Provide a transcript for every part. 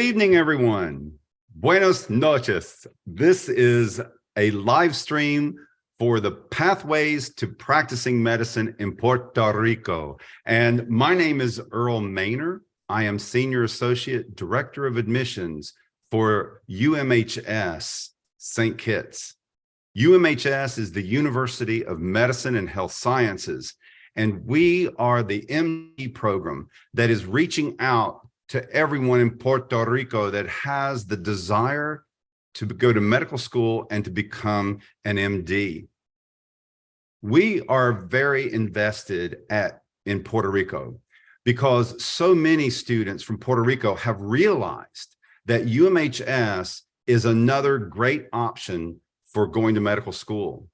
Good evening, everyone. Buenos noches. This is a live stream for the Pathways to Practicing Medicine in Puerto Rico. And my name is Earl Mainer. I am Senior Associate Director of Admissions for UMHS St. Kitts. UMHS is the University of Medicine and Health Sciences, and we are the MD program that is reaching out to everyone in Puerto Rico that has the desire to go to medical school and to become an MD. We are very invested in Puerto Rico because so many students from Puerto Rico have realized that UMHS is another great option for going to medical school.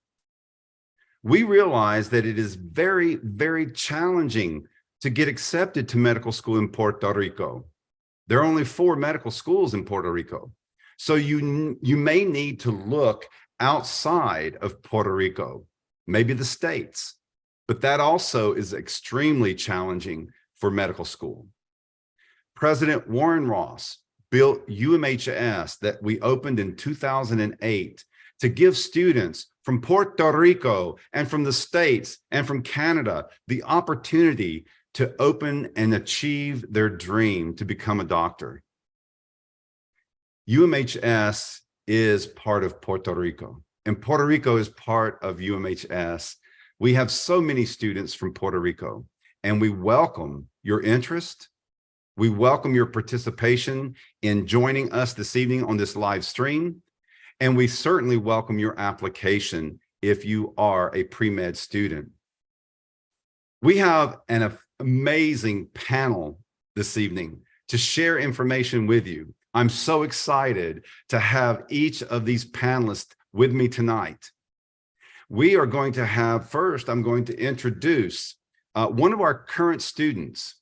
We realize that it is very, very challenging to get accepted to medical school in Puerto Rico. There are only 4 medical schools in Puerto Rico. So you may need to look outside of Puerto Rico, maybe the States, but that also is extremely challenging for medical school. President Warren Ross built UMHS that we opened in 2008 to give students from Puerto Rico and from the States and from Canada the opportunity to open and achieve their dream to become a doctor. UMHS is part of Puerto Rico, and Puerto Rico is part of UMHS. We have so many students from Puerto Rico, and we welcome your interest. We welcome your participation in joining us this evening on this live stream. And we certainly welcome your application if you are a pre-med student. We have an amazing panel this evening to share information with you. I'm so excited to have each of these panelists with me tonight. We are going to have, first, I'm going to introduce one of our current students,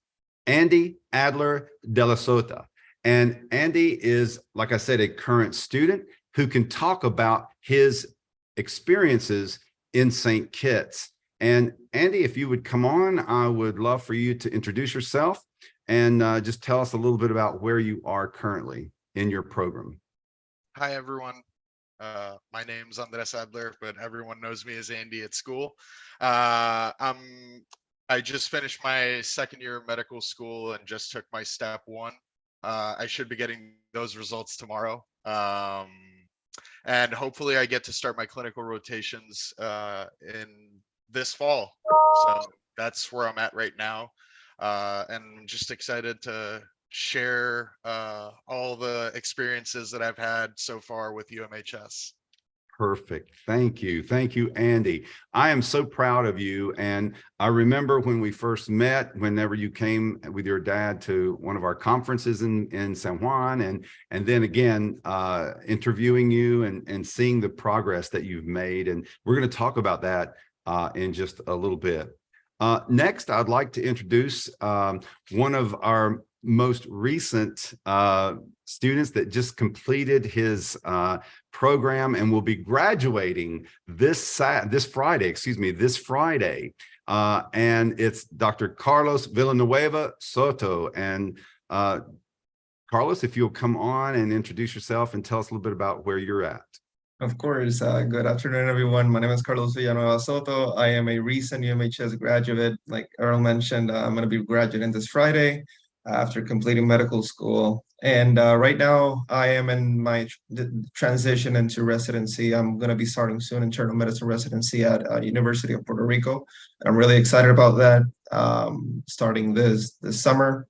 Andy Adler de la Sota. And Andy is, like I said, a current student who can talk about his experiences in St. Kitts. And Andy, if you would come on, I would love for you to introduce yourself and just tell us a little bit about where you are currently in your program. Hi, everyone. My name's Andres Adler, but everyone knows me as Andy at school. I just finished my second year of medical school and just took my step 1. I should be getting those results tomorrow. And hopefully I get to start my clinical rotations in this fall. So that's where I'm at right now. And I'm just excited to share all the experiences that I've had so far with UMHS. Perfect. Thank you. Thank you, Andy. I am so proud of you. And I remember when we first met, whenever you came with your dad to one of our conferences in San Juan, and then again, interviewing you and seeing the progress that you've made. And we're going to talk about that in just a little bit. Next, I'd like to introduce one of our most recent students that just completed his program and will be graduating this Friday. And it's Dr. Carlos Villanueva Soto. And Carlos, if you'll come on and introduce yourself and tell us a little bit about where you're at. Of course. Good afternoon, everyone. My name is Carlos Villanueva Soto. I am a recent UMHS graduate. Like Earl mentioned, I'm going to be graduating this Friday after completing medical school. And right now, I am in my transition into residency. I'm going to be starting soon internal medicine residency at University of Puerto Rico. And I'm really excited about that, starting this summer.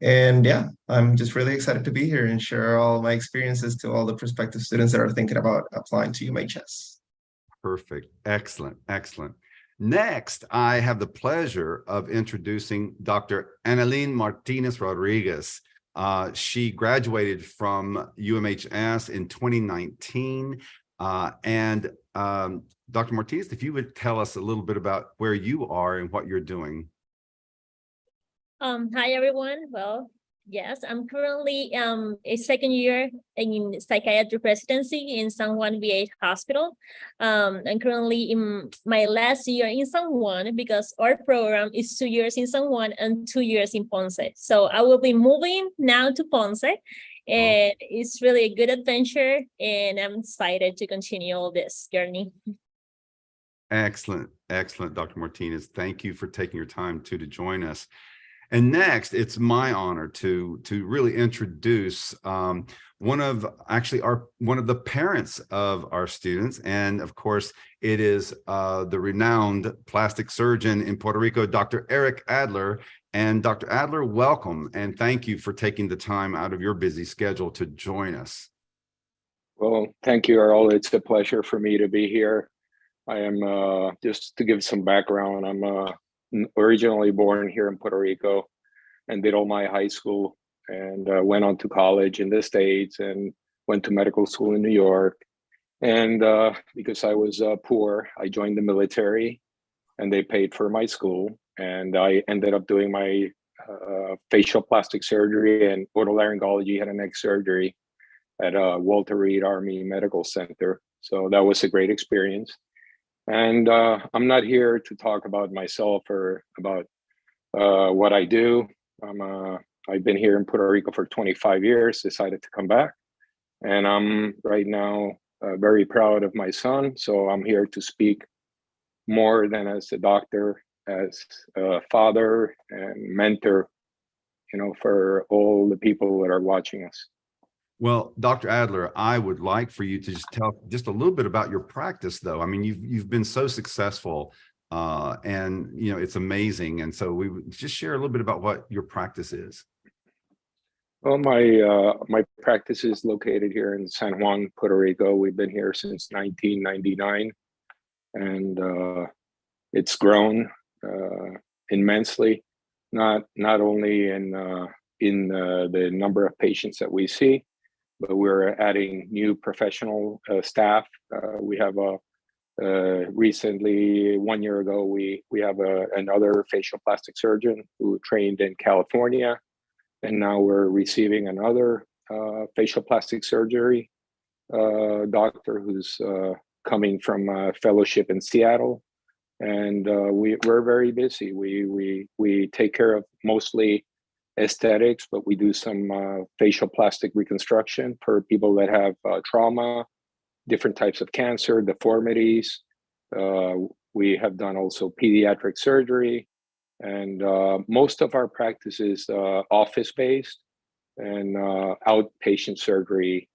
And yeah, I'm just really excited to be here and share all my experiences to all the prospective students that are thinking about applying to UMHS. Perfect. Excellent. Excellent. Next, I have the pleasure of introducing Dr. Anelyn Martinez Rodriguez. She graduated from UMHS in 2019. Dr. Martinez, if you would tell us a little bit about where you are and what you're doing. Hi, everyone. Well, yes, I'm currently a second year in psychiatry residency in San Juan VA Hospital. I'm currently in my last year in San Juan because our program is 2 years in San Juan and 2 years in Ponce. So I will be moving now to Ponce And it's really a good adventure, and I'm excited to continue all this journey. Excellent, excellent, Dr. Martinez. Thank you for taking your time to join us. And next, it's my honor to really introduce one of the parents of our students, and of course, it is the renowned plastic surgeon in Puerto Rico, Dr. Eric Adler. And Dr. Adler, welcome, and thank you for taking the time out of your busy schedule to join us. Well, thank you, Earl. It's a pleasure for me to be here. I am, just to give some background, I'm originally born here in Puerto Rico and did all my high school and went on to college in the States and went to medical school in New York. And because I was poor, I joined the military and they paid for my school. And I ended up doing my facial plastic surgery and otolaryngology head and neck surgery at Walter Reed Army Medical Center. So that was a great experience. And I'm not here to talk about myself or about what I do. I've been here in Puerto Rico for 25 years, decided to come back. And I'm right now very proud of my son. So I'm here to speak more than as a doctor, as a father and mentor, for all the people that are watching us. Well, Dr. Adler, I would like for you to just tell just a little bit about your practice, though. I mean, you've been so successful, and it's amazing. And so we would just share a little bit about what your practice is. Well, my practice is located here in San Juan, Puerto Rico. We've been here since 1999, and it's grown immensely. Not only in the number of patients that we see, but we're adding new professional staff. We have recently, 1 year ago, we have another facial plastic surgeon who trained in California, and now we're receiving another facial plastic surgery doctor who's coming from a fellowship in Seattle. And we're very busy. We take care of mostly aesthetics, but we do some facial plastic reconstruction for people that have trauma, different types of cancer, deformities. We have done also pediatric surgery, and most of our practice is office-based and outpatient surgery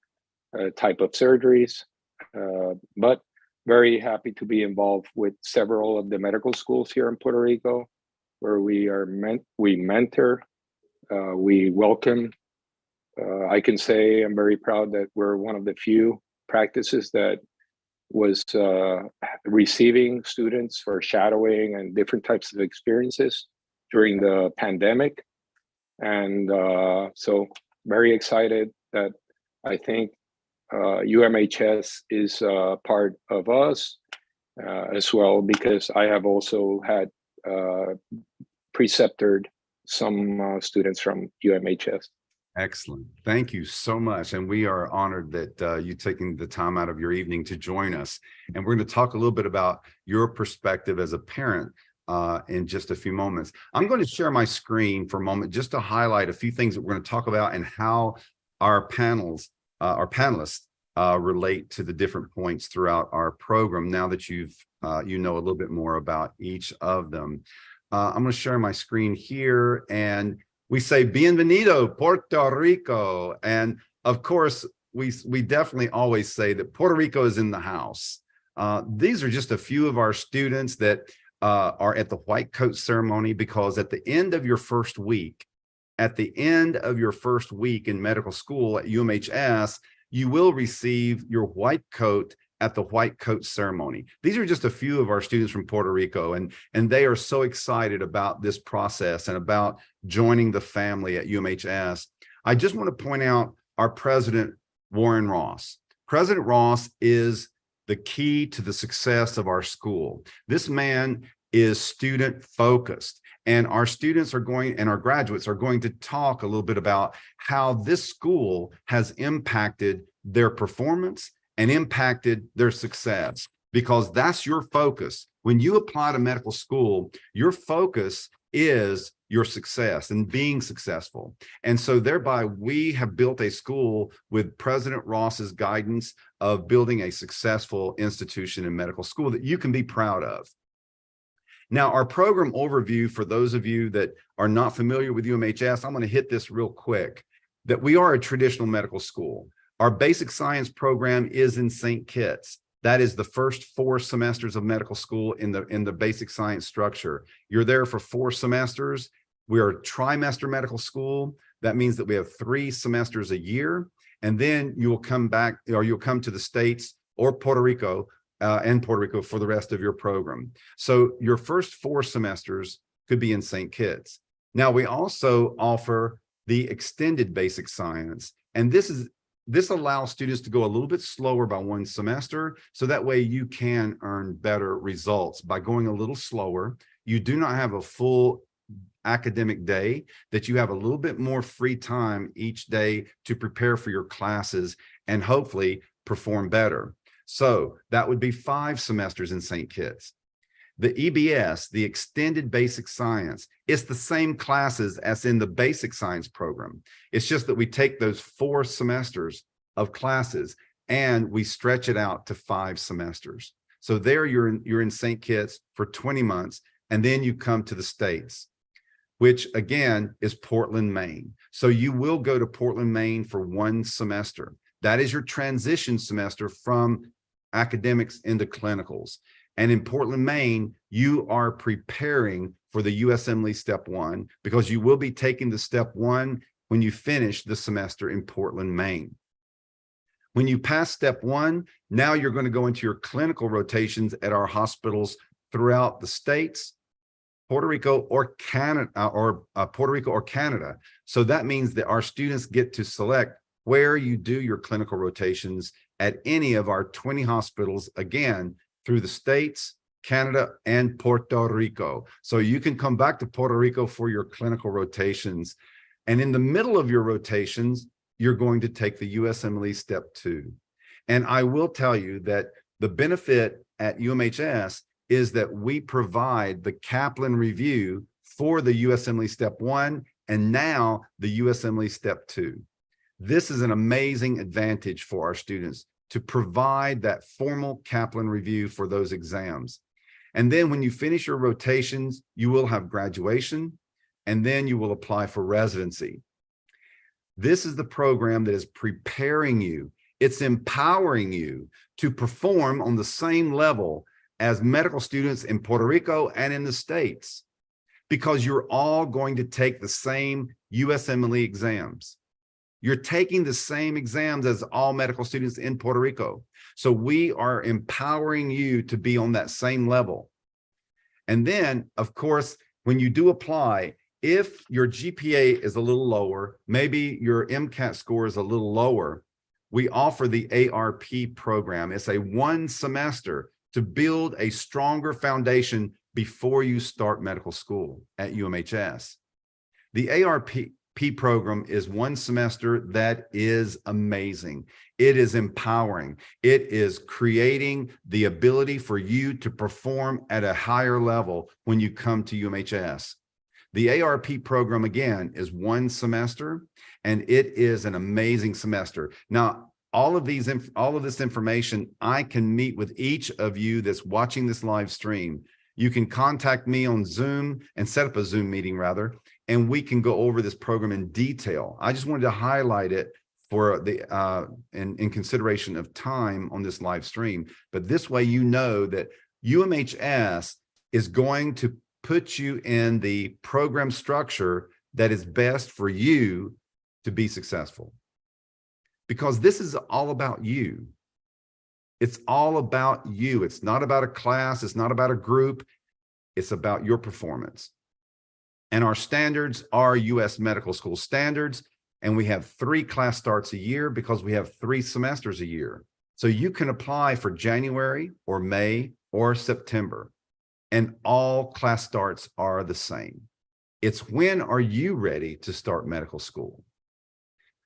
type of surgeries. But very happy to be involved with several of the medical schools here in Puerto Rico, where we mentor. We welcome. I can say I'm very proud that we're one of the few practices that was receiving students for shadowing and different types of experiences during the pandemic. And so very excited that I think UMHS is part of us as well, because I have also had preceptored some students from UMHS. Excellent. Thank you so much. And we are honored that you taking the time out of your evening to join us. And we're going to talk a little bit about your perspective as a parent in just a few moments. I'm going to share my screen for a moment just to highlight a few things that we're going to talk about and how our panelists relate to the different points throughout our program, now that you know a little bit more about each of them. I'm going to share my screen here, and we say bienvenido Puerto Rico. And of course, we definitely always say that Puerto Rico is in the house. These are just a few of our students that are at the white coat ceremony, because at the end of your first week in medical school at UMHS, you will receive your white coat at the white coat ceremony. These are just a few of our students from Puerto Rico, and they are so excited about this process and about joining the family at UMHS. I just want to point out our president, Warren Ross. President Ross is the key to the success of our school. This man is student focused, and our students are going, and our graduates are going to talk a little bit about how this school has impacted their performance and impacted their success, because that's your focus. When you apply to medical school, your focus is your success and being successful. And so thereby we have built a school with President Ross's guidance of building a successful institution and medical school that you can be proud of. Now, our program overview, for those of you that are not familiar with UMHS, I'm going to hit this real quick, that we are a traditional medical school. Our basic science program is in St. Kitts. That is the first 4 semesters of medical school in the basic science structure. You're there for 4 semesters. We are a trimester medical school. That means that we have 3 semesters a year. And then you will come back, or you'll come to the States or Puerto Rico for the rest of your program. So your first 4 semesters could be in St. Kitts. Now, we also offer the extended basic science. And this allows students to go a little bit slower by 1 semester, so that way you can earn better results by going a little slower. You do not have a full academic day, that you have a little bit more free time each day to prepare for your classes and hopefully perform better. So that would be 5 semesters in St. Kitts. The EBS, the Extended Basic Science, it's the same classes as in the basic science program. It's just that we take those 4 semesters of classes and we stretch it out to 5 semesters. So there you're in St. Kitts for 20 months, and then you come to the States, which again is Portland, Maine. So you will go to Portland, Maine for 1 semester. That is your transition semester from academics into clinicals. And in Portland, Maine, you are preparing for the USMLE Step 1, because you will be taking the Step 1 when you finish the semester in Portland, Maine. When you pass Step 1, now you're going to go into your clinical rotations at our hospitals throughout the States, Puerto Rico or Canada. So that means that our students get to select where you do your clinical rotations at any of our 20 hospitals, again, through the States, Canada, and Puerto Rico. So you can come back to Puerto Rico for your clinical rotations. And in the middle of your rotations, you're going to take the USMLE Step 2. And I will tell you that the benefit at UMHS is that we provide the Kaplan review for the USMLE Step 1 and now the USMLE Step 2. This is an amazing advantage for our students to provide that formal Kaplan review for those exams. And then when you finish your rotations, you will have graduation, and then you will apply for residency. This is the program that is preparing you. It's empowering you to perform on the same level as medical students in Puerto Rico and in the States, because you're all going to take the same USMLE exams. You're taking the same exams as all medical students in Puerto Rico. So we are empowering you to be on that same level. And then, of course, when you do apply, if your GPA is a little lower, maybe your MCAT score is a little lower, we offer the ARP program. It's a 1 semester to build a stronger foundation before you start medical school at UMHS. The ARP program is 1 semester that is amazing. It is empowering. It is creating the ability for you to perform at a higher level when you come to UMHS. The ARP program, again, is 1 semester, and it is an amazing semester. Now, all of this information, I can meet with each of you that's watching this live stream. You can contact me on Zoom and set up a Zoom meeting rather, and we can go over this program in detail. I just wanted to highlight it for the in consideration of time on this live stream. But this way, you know that UMHS is going to put you in the program structure that is best for you to be successful. Because this is all about you. It's all about you. It's not about a class. It's not about a group. It's about your performance. And our standards are U.S. medical school standards. And we have 3 class starts a year because we have 3 semesters a year. So you can apply for January or May or September. And all class starts are the same. It's when are you ready to start medical school?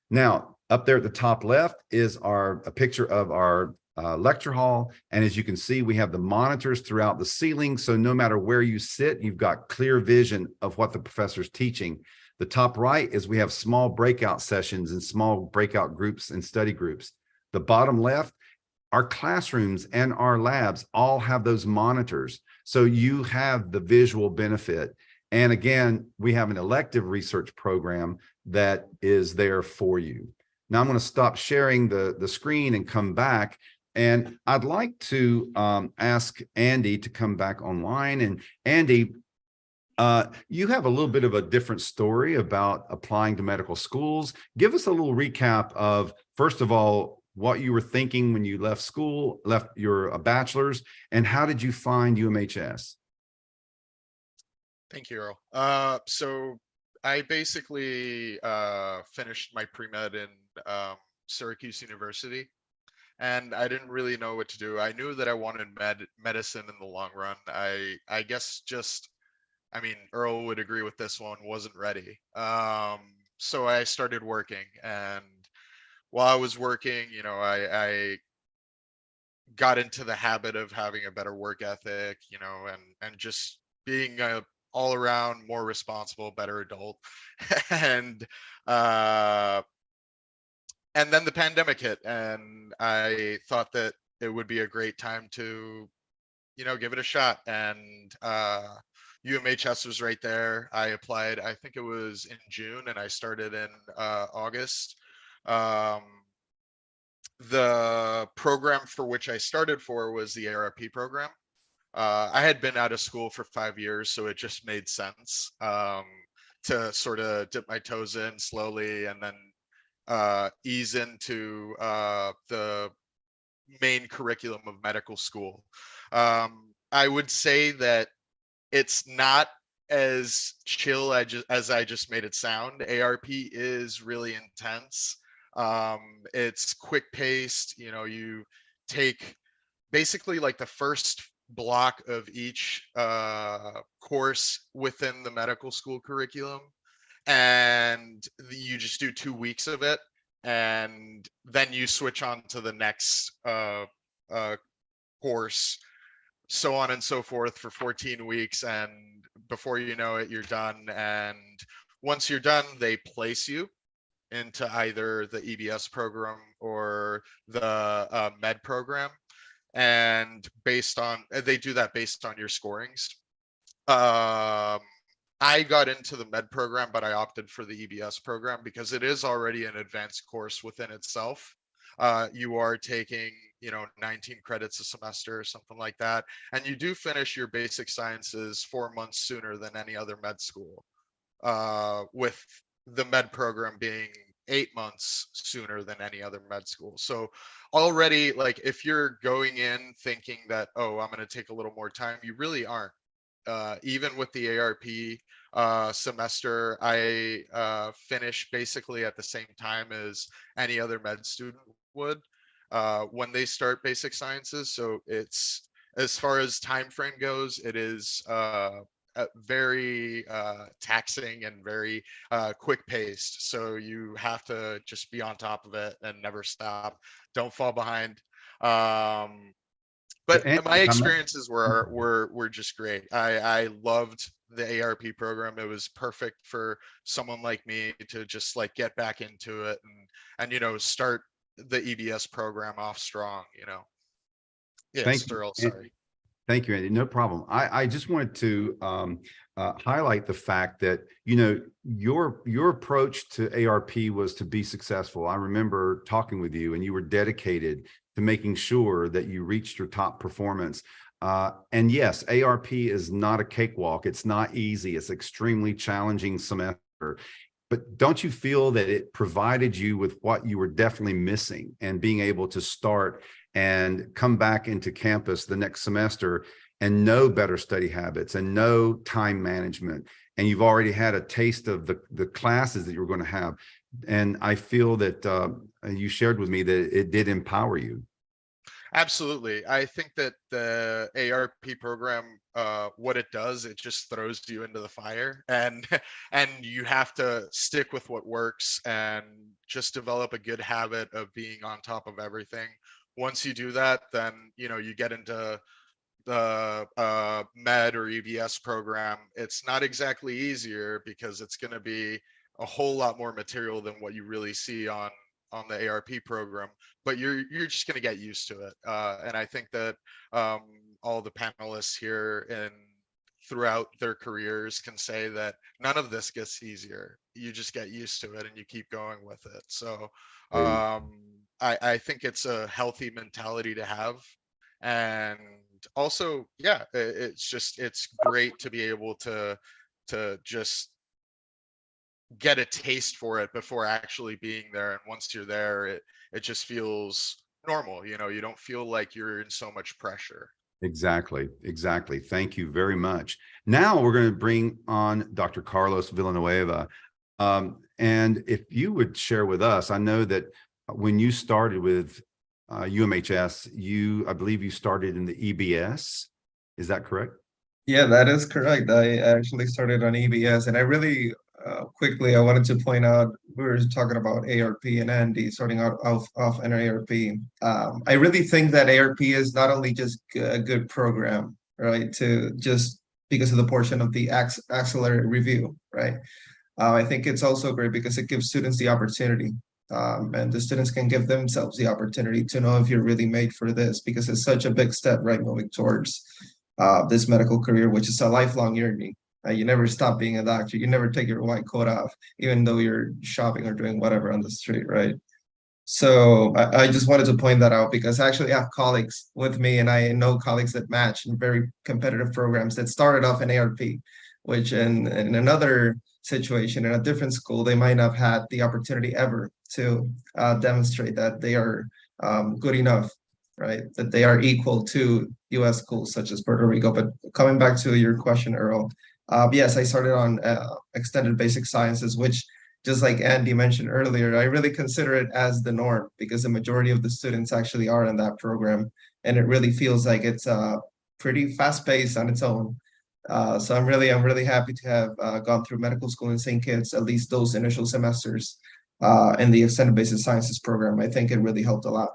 Now, up there at the top left is a picture of our lecture hall. And as you can see, we have the monitors throughout the ceiling. So no matter where you sit, you've got clear vision of what the professor's teaching. The top right is we have small breakout sessions and small breakout groups and study groups. The bottom left, our classrooms and our labs all have those monitors. So you have the visual benefit. And again, we have an elective research program that is there for you. Now I'm going to stop sharing the screen and come back. And I'd like to ask Andy to come back online. And Andy, you have a little bit of a different story about applying to medical schools. Give us a little recap of, first of all, what you were thinking when you left school, left your bachelor's, and how did you find UMHS? Thank you, Earl. So I basically finished my pre-med in Syracuse University, and I didn't really know what to do. I knew that I wanted medicine in the long run. I guess just, I mean, Earl would agree with this one, wasn't ready. So I started working, and while I was working, you know, I got into the habit of having a better work ethic, you know, and just being a all around more responsible, better adult. and and then the pandemic hit, and I thought that it would be a great time to, you know, give it a shot. And UMHS was right there. I applied, I think it was in June, and I started in August. The program for which I started for was the ARP program. I had been out of school for 5 years, so it just made sense to sort of dip my toes in slowly and then ease into the main curriculum of medical school. I would say that it's not as chill as I just made it sound. ARP is really intense. It's quick paced. You know, you take basically like the first block of each course within the medical school curriculum, and you just do 2 weeks of it, and then you switch on to the next course, so on and so forth for 14 weeks, and before you know it, you're done. And once you're done, they place you into either the EBS program or the med program, and based on, they do that based on your scorings. I got into the med program, but I opted for the EBS program because it is already an advanced course within itself. You are taking, you know, 19 credits a semester or something like that, and you do finish your basic sciences 4 months sooner than any other med school, with the med program being 8 months sooner than any other med school. So already, like, if you're going in thinking that, oh, I'm going to take a little more time, you really aren't. Even with the ARP semester, I finished basically at the same time as any other med student would when they start basic sciences. So it's, as far as time frame goes, it is very taxing and very quick paced. So you have to just be on top of it and never stop. Don't fall behind. But my experiences were just great. I loved the ARP program. It was perfect for someone like me to just like get back into it and you know, start the EBS program off strong, you know. Yes, Earl, sorry. Thank you, Andy. No problem. I just wanted to highlight the fact that, you know, your approach to ARP was to be successful. I remember talking with you, and you were dedicated to making sure that you reached your top performance. And yes, ARP is not a cakewalk. It's not easy. It's extremely challenging semester. But don't you feel that it provided you with what you were definitely missing, and being able to start and come back into campus the next semester and know better study habits and know time management? And you've already had a taste of the classes that you're going to have. And I feel that you shared with me that it did empower you. Absolutely. I think that the ARP program, what it does, it just throws you into the fire, and you have to stick with what works and just develop a good habit of being on top of everything once you do that, then, you know, you get into the med or EBS program. It's not exactly easier because it's going to be a whole lot more material than what you really see on the ARP program, but you're just going to get used to it. And I think that all the panelists here and throughout their careers can say that none of this gets easier. You just get used to it and you keep going with it. So I think it's a healthy mentality to have. And also, yeah, it's great to be able to just get a taste for it before actually being there. And once you're there, it just feels normal. You know, you don't feel like you're in so much pressure. Exactly. Thank you very much. Now we're going to bring on Dr. Carlos Villanueva. And if you would share with us, I know that when you started with UMHS, I believe you started in the EBS. Is that correct? Yeah, that is correct. I actually started on EBS, and I really quickly I wanted to point out we were talking about ARP and Andy starting out off an ARP. I really think that ARP is not only just a good program, right? To just because of the portion of the accelerated review, right? I think it's also great because it gives students the opportunity. And the students can give themselves the opportunity to know if you're really made for this, because it's such a big step, right, moving towards this medical career, which is a lifelong journey. You never stop being a doctor. You never take your white coat off, even though you're shopping or doing whatever on the street, right? So I just wanted to point that out because I actually have colleagues with me, and I know colleagues that match in very competitive programs that started off in ARP, which in another situation in a different school, they might not have had the opportunity ever to demonstrate that they are good enough, right? That they are equal to U.S. schools such as Puerto Rico. But coming back to your question, Earl, yes, I started on extended basic sciences, which just like Andy mentioned earlier, I really consider it as the norm because the majority of the students actually are in that program. And it really feels like it's pretty fast paced on its own. So I'm really happy to have gone through medical school in St. Kitts, at least those initial semesters in the extended basic sciences program. I think it really helped a lot.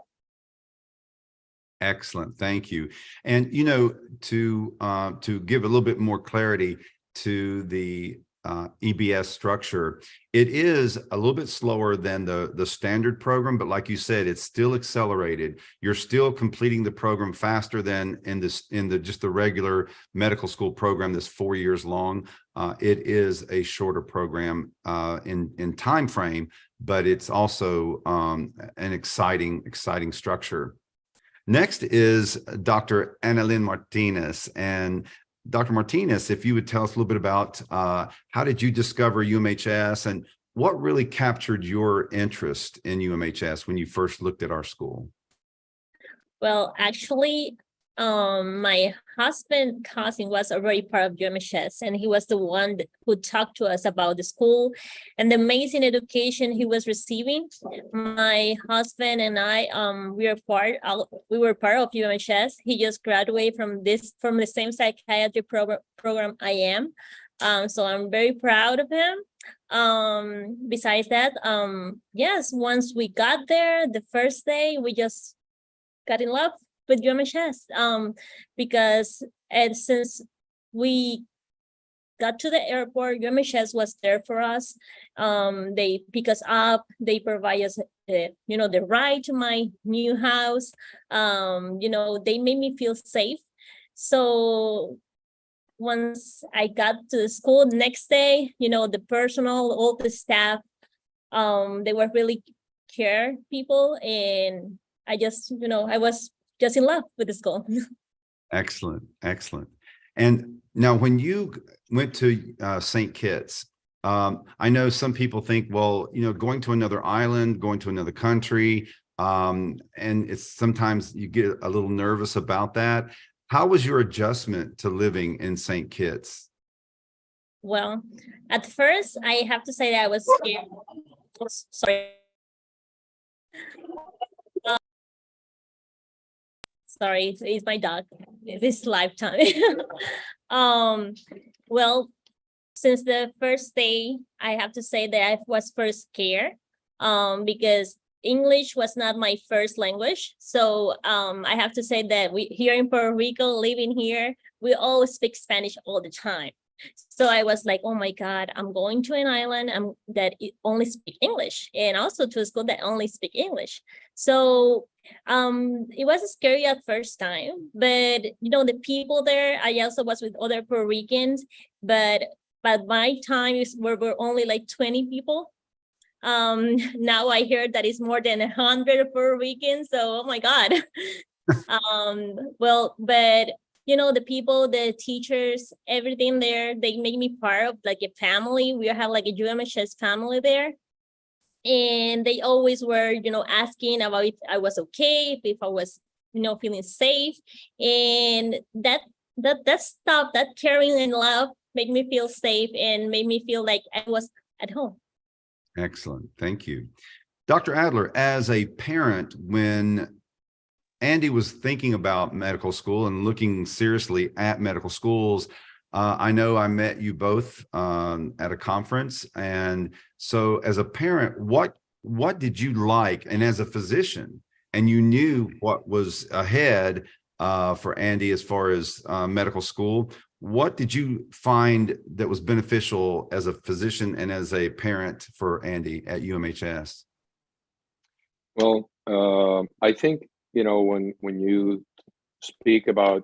Excellent, thank you. And you know, to give a little bit more clarity to the EBS structure, it is a little bit slower than the standard program, but like you said, it's still accelerated. You're still completing the program faster than in just the regular medical school program that's 4 years long. It is a shorter program in time frame, but it's also an exciting structure. Next is Dr. Anelyn Martinez. And Dr. Martinez, if you would tell us a little bit about how did you discover UMHS and what really captured your interest in UMHS when you first looked at our school? Well, actually, my husband's cousin was already part of UMHS, and he was the one who talked to us about the school and the amazing education he was receiving. My husband and I, we were part of UMHS. He just graduated from the same psychiatry program I am. So I'm very proud of him. Besides that, yes, once we got there, the first day, we just got in love with UMHS, because since we got to the airport, UMHS was there for us. They pick us up, they provide us the ride to my new house. They made me feel safe. So once I got to the school, the next day, the personnel, all the staff, they were really care people, and I was just in love with the school. Excellent. And now when you went to St. Kitts, I know some people think, well, going to another island, going to another country, and it's sometimes you get a little nervous about that. How was your adjustment to living in St. Kitts? Well, at first, I have to say that I was scared. Sorry. Sorry, it's my dog. This lifetime. Well, since the first day, I have to say that I was first scared, because English was not my first language. So I have to say that we here in Puerto Rico, living here, we all speak Spanish all the time. So I was like, oh my God, I'm going to an island that only speak English, and also to a school that only speak English. So it was scary at first time, but the people there, I also was with other Puerto Ricans, but by my time we were only like 20 people. Now I heard that it's more than 100 Puerto Ricans, so oh my God. Well, but the people, the teachers, everything there, they make me part of like a family. We have like a UMHS family there. And they always were, asking about if I was okay, if I was, feeling safe. And that stuff, that caring and love made me feel safe and made me feel like I was at home. Excellent. Thank you. Dr. Adler, as a parent, when Andy was thinking about medical school and looking seriously at medical schools, I know I met you both at a conference. And so as a parent, what did you like? And as a physician, and you knew what was ahead for Andy as far as medical school, what did you find that was beneficial as a physician and as a parent for Andy at UMHS? Well, I think, when you speak about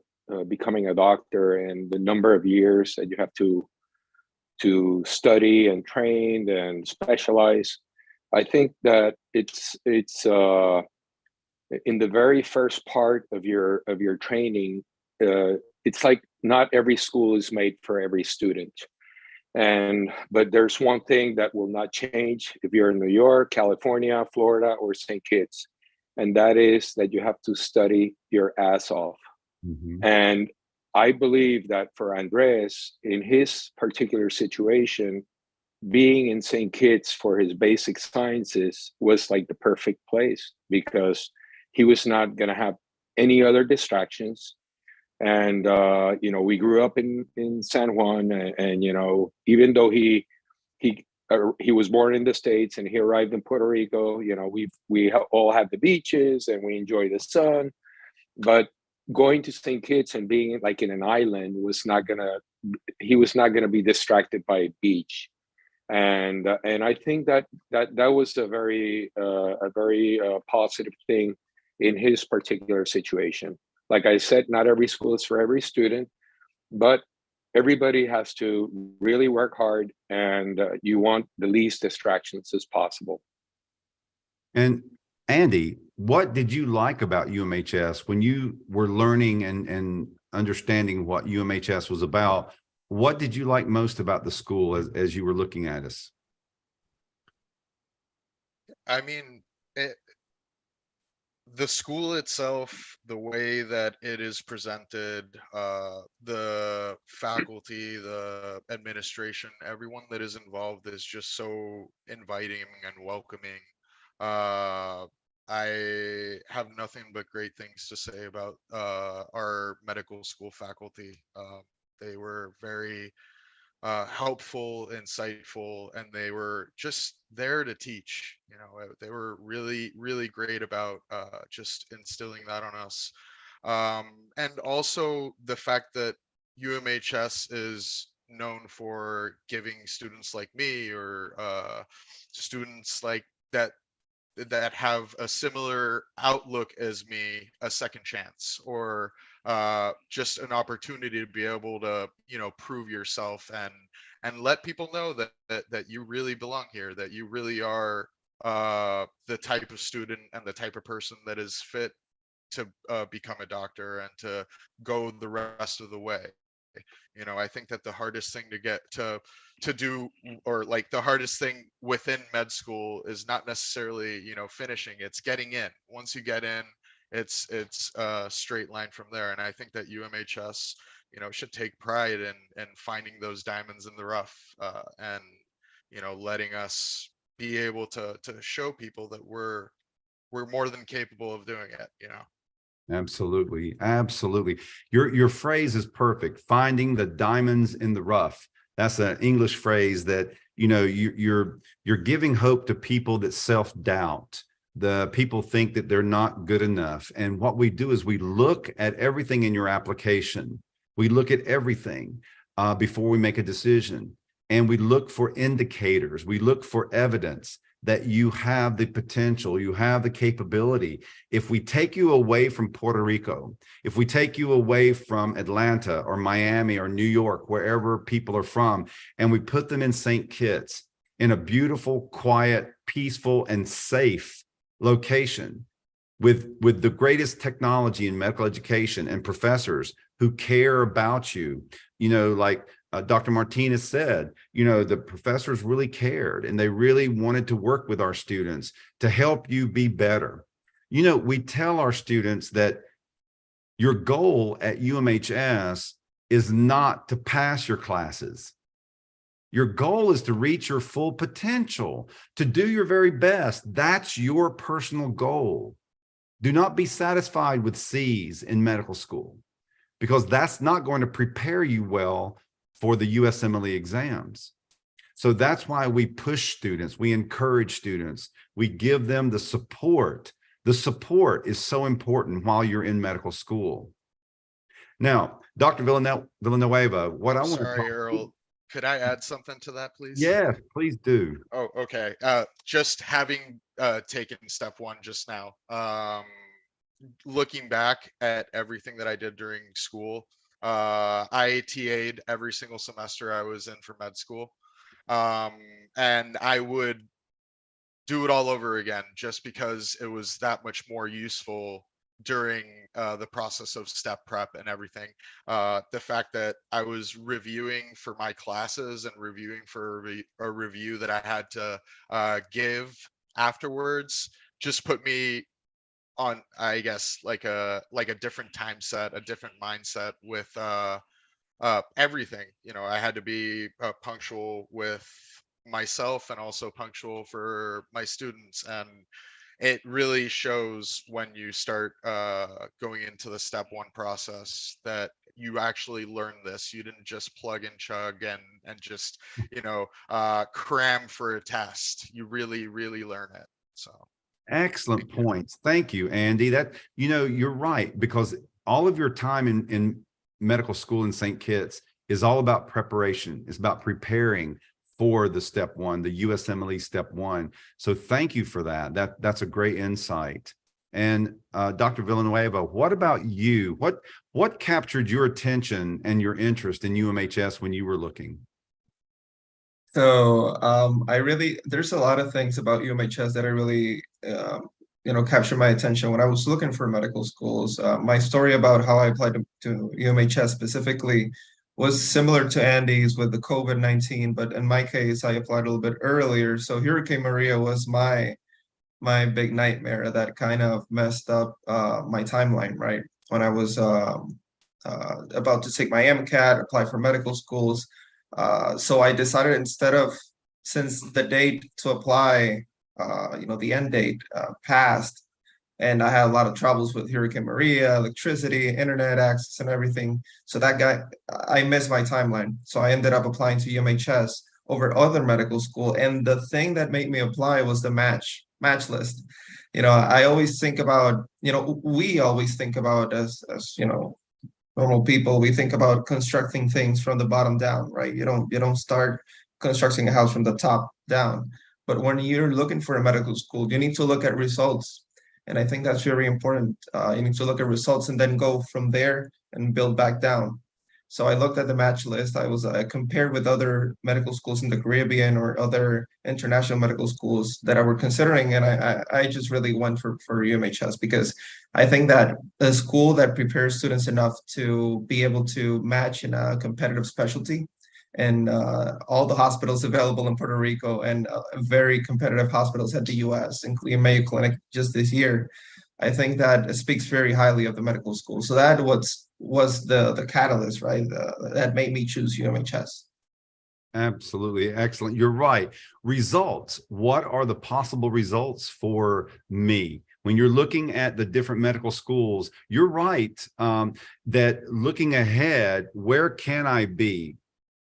becoming a doctor and the number of years that you have to study and train and specialize, I think that it's in the very first part of your training. It's like not every school is made for every student, but there's one thing that will not change if you're in New York, California, Florida, or St. Kitts, and that is that you have to study your ass off. Mm-hmm. And I believe that for Andres, in his particular situation, being in St. Kitts for his basic sciences was like the perfect place, because he was not going to have any other distractions. And, we grew up in San Juan, and even though he was born in the States and he arrived in Puerto Rico, we all have the beaches and we enjoy the sun, but going to St. Kitts and being like in an island he was not gonna be distracted by a beach. And I think that was a very positive thing in his particular situation. Like I said, not every school is for every student, but everybody has to really work hard, and you want the least distractions as possible. And Andy, what did you like about UMHS when you were learning and understanding what UMHS was about? What did you like most about the school as you were looking at us? I mean, the school itself, the way that it is presented, the faculty, the administration, everyone that is involved is just so inviting and welcoming. I have nothing but great things to say about our medical school faculty. They were very helpful, insightful, and they were just there to teach. They were really, really great about just instilling that on us. And also the fact that UMHS is known for giving students like me, or students like that have a similar outlook as me, a second chance, or just an opportunity to be able to prove yourself and let people know that you really belong here, that you really are the type of student and the type of person that is fit to become a doctor and to go the rest of the way. I think that the hardest thing to do, or like the hardest thing within med school, is not necessarily finishing, it's getting in. Once you get in, it's a straight line from there. And I think that UMHS should take pride in finding those diamonds in the rough, and letting us be able to show people that we're more than capable of doing it. Absolutely. Absolutely. Your phrase is perfect. Finding the diamonds in the rough. That's an English phrase that, you're giving hope to people that self-doubt. the people think that they're not good enough. And what we do is we look at everything in your application. We look at everything before we make a decision. And we look for indicators. We look for evidence that you have the potential, you have the capability. If we take you away from Puerto Rico, if we take you away from Atlanta or Miami or New York, wherever people are from, and we put them in St. Kitts in a beautiful, quiet, peaceful, and safe location with the greatest technology in medical education and professors who care about you, like Dr. Martinez said, the professors really cared and they really wanted to work with our students to help you be better. We tell our students that your goal at UMHS is not to pass your classes. Your goal is to reach your full potential, to do your very best. That's your personal goal. Do not be satisfied with C's in medical school, because that's not going to prepare you well for the USMLE exams. So that's why we push students, we encourage students, we give them the support. The support is so important while you're in medical school. Now, Dr. Villanueva, what I want to Sorry, Earl, could I add something to that, please? Yes, please do. Oh, okay. Just having taken step one just now, looking back at everything that I did during school, I TA'd every single semester I was in for med school. And I would do it all over again just because it was that much more useful during the process of step prep and everything. The fact that I was reviewing for my classes and reviewing for a review that I had to give afterwards just put me on, I guess, like a different time set, a different mindset with everything. I had to be punctual with myself and also punctual for my students, and it really shows when you start going into the step one process that you actually learn this. You didn't just plug and chug and just cram for a test. You really learn it. So excellent points. Thank you, Andy. That you're right, because all of your time in medical school in St. Kitts is all about preparation. It's about preparing for the step one, the USMLE step one. So thank you for that. That's a great insight. And Dr. Villanueva, what about you? What captured your attention and your interest in UMHS when you were looking? So there's a lot of things about UMHS that I really, captured my attention when I was looking for medical schools. My story about how I applied to UMHS specifically was similar to Andy's with the COVID-19, but in my case, I applied a little bit earlier. So Hurricane Maria was my big nightmare that kind of messed up my timeline, right? When I was about to take my MCAT, apply for medical schools. So I decided since the date to apply, the end date passed, and I had a lot of troubles with Hurricane Maria, electricity, internet access, and everything. So I missed my timeline. So I ended up applying to UMHS over other medical school. And the thing that made me apply was the match list. I always think about, we always think about as normal people, we think about constructing things from the bottom down, right? You don't start constructing a house from the top down. But when you're looking for a medical school, you need to look at results. And I think that's very important. You need to look at results and then go from there and build back down. So I looked at the match list. I compared with other medical schools in the Caribbean or other international medical schools that I were considering. And I just really went for UMHS because I think that a school that prepares students enough to be able to match in a competitive specialty, and all the hospitals available in Puerto Rico and very competitive hospitals at the US, including Mayo Clinic just this year, I think that speaks very highly of the medical school. So that was the catalyst, right? That made me choose UMHS. Absolutely. Excellent. You're right. Results. What are the possible results for me? When you're looking at the different medical schools, you're right that looking ahead, where can I be?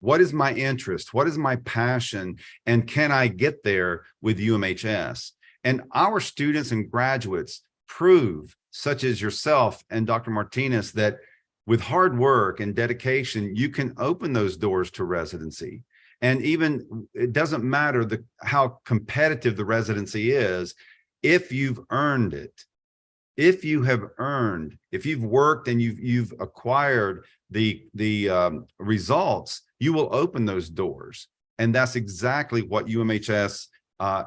What is my interest? What is my passion? And can I get there with UMHS? And our students and graduates prove, such as yourself and Dr. Martinez, that with hard work and dedication, you can open those doors to residency. And even it doesn't matter how competitive the residency is, if you've earned it. If you have earned, if you've worked and you've acquired the results, you will open those doors. And that's exactly what UMHS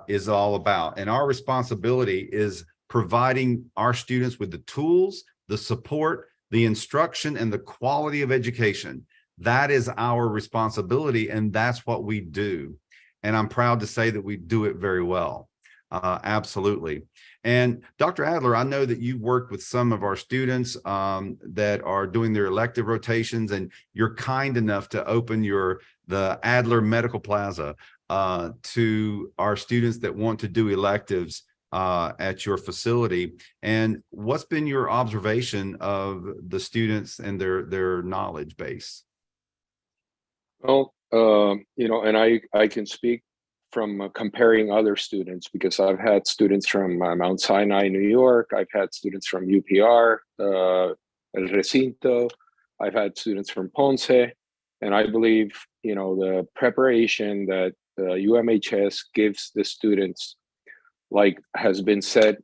is all about. And our responsibility is providing our students with the tools, the support, the instruction, and the quality of education. That is our responsibility, and that's what we do. And I'm proud to say that we do it very well. Absolutely. And Dr. Adler, I know that you've worked with some of our students that are doing their elective rotations, and you're kind enough to open the Adler Medical Plaza to our students that want to do electives at your facility. And what's been your observation of the students and their knowledge base? Well, and I can speak from comparing other students, because I've had students from Mount Sinai, New York. I've had students from UPR, El Recinto. I've had students from Ponce. And I believe, the preparation that UMHS gives the students, like has been said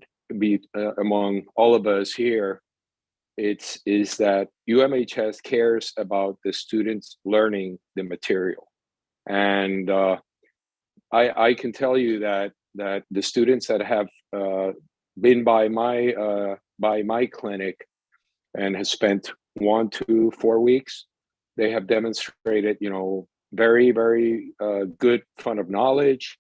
among all of us here, is that UMHS cares about the students learning the material. And I can tell you that the students that have been by my clinic and has spent 1 to 4 weeks, they have demonstrated, very, very good fund of knowledge.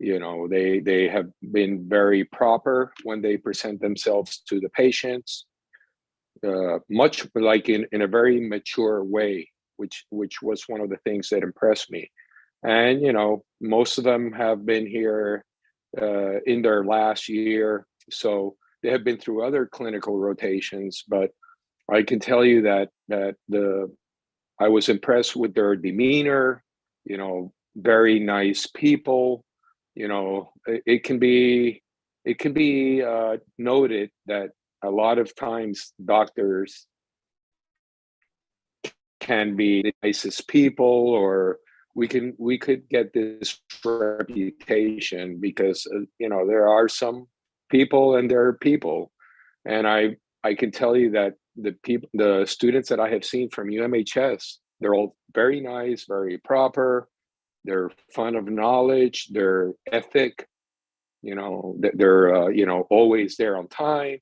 They have been very proper when they present themselves to the patients, much like in a very mature way, which was one of the things that impressed me. And, most of them have been here in their last year. So they have been through other clinical rotations, but I can tell you that I was impressed with their demeanor, very nice people. It can be noted that a lot of times doctors can be the nicest people, or we could get this reputation because there are some people and there are people. And I can tell you that the students that I have seen from UMHS, they're all very nice, very proper. They're fond of knowledge, they're ethic, they're always there on time.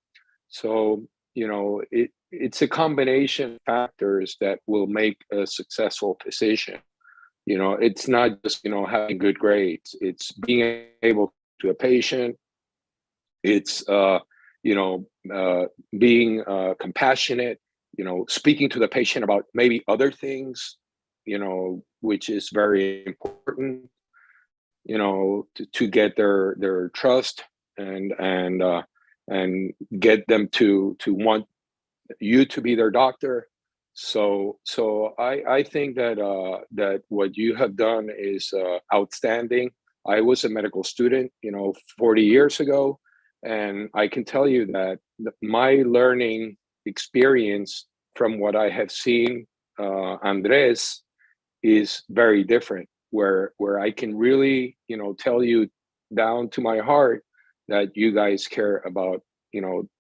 So it's a combination of factors that will make a successful physician. It's not just having good grades. It's being able to a patient. It's being compassionate. Speaking to the patient about maybe other things, which is very important. To get their trust and get them to want you to be their doctor. So I think that what you have done is outstanding. I was a medical student, 40 years ago, and I can tell you that my learning experience from what I have seen, Andres, is very different. Where I can really, tell you down to my heart that you guys care about,